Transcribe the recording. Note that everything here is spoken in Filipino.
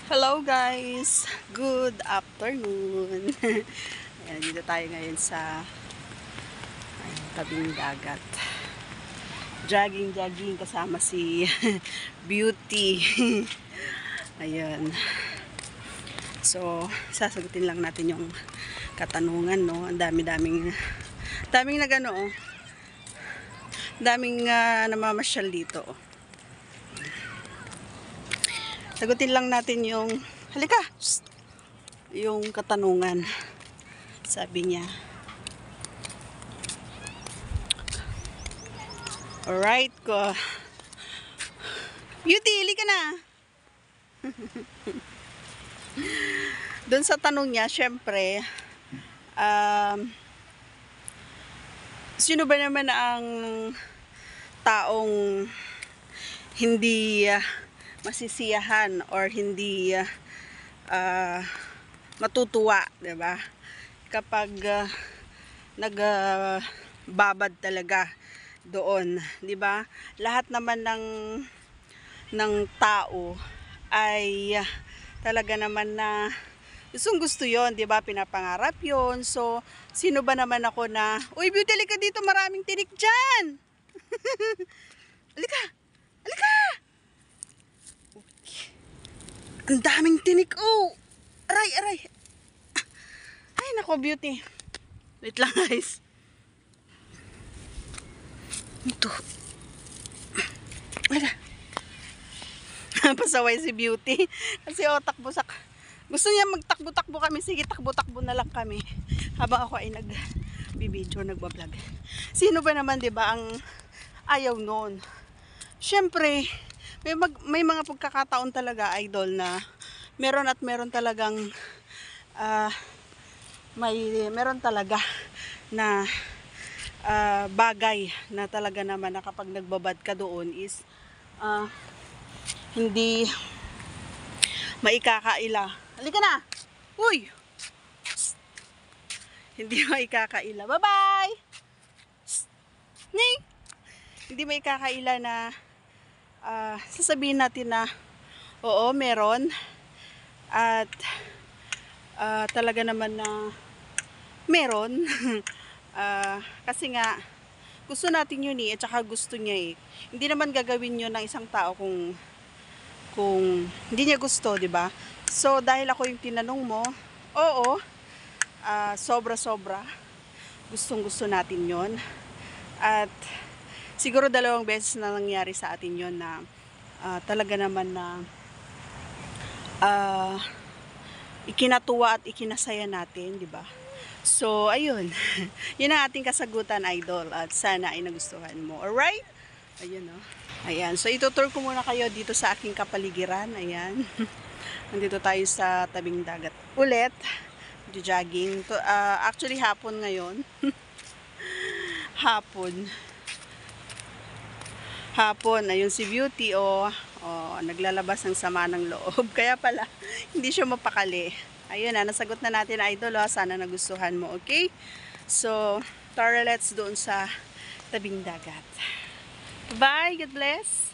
Hello guys! Good afternoon! Ayan, dito tayo ngayon sa tabing dagat. Jogging kasama si Beauty. Ayan. So, sasagutin lang natin yung katanungan, no? Ang daming nagano, oh. Daming namamasyal dito, oh. Sagutin lang natin yung, halika, yung katanungan. Sabi niya. Alright ko. Beauty, halika na. Doon sa tanong niya, syempre, sino ba naman ang taong hindi masisiyahan or hindi matutuwa, 'di ba? Kapag nagbabad talaga doon, 'di ba? Lahat naman ng tao ay talaga naman na gusto 'yon, 'di ba? Pinapangarap 'yon. So, sino ba naman ako na, "Uy, Beauty, halika dito, maraming tinik diyan." Halika. Halika. Ang daming tinik. Oh. Aray. Ay, nako, Beauty. Wait lang, guys. Ito. Wala. Pasaway si Beauty. Kasi takbo-sak. Gusto niya magtakbo-takbo kami. Sige, takbo-takbo na lang kami. Habang ako ay nagbibideo, nagbablog. Sino ba naman, 'di ba, ang ayaw noon? Syempre, may mga pagkakataon talaga, idol, na meron talagang meron talaga na bagay na talaga naman na kapag nagbabad ka doon is hindi maikakaila. Halika na! Uy! Psst. Hindi maikakaila. Bye-bye! Hindi maikakaila na sasabihin natin na oo, meron, at talaga naman na meron. Kasi nga gusto natin yun at saka gusto niya hindi naman gagawin yun ng isang tao kung hindi niya gusto, di ba? So dahil ako yung tinanong mo, oo, sobra gustong-gusto natin yon. At siguro 2 beses na nangyari sa atin yon na talaga naman na ikinatuwa at ikinasaya natin, di ba? So ayun. Yun ang ating kasagutan, idol, at sana ay nagustuhan mo. Alright? Ayun, oh. Ayan. So itutur ko muna kayo dito sa aking kapaligiran. Ayan. Nandito tayo sa tabing dagat ulit. Jogging. Actually hapon ngayon. Hapon, ayun si Beauty, naglalabas ng sama ng loob. Kaya pala, hindi siya mapakali. Ayun na, nasagot na natin, idol. Sana nagustuhan mo, okay? So, tara, let's doon sa tabing dagat. Bye, God bless!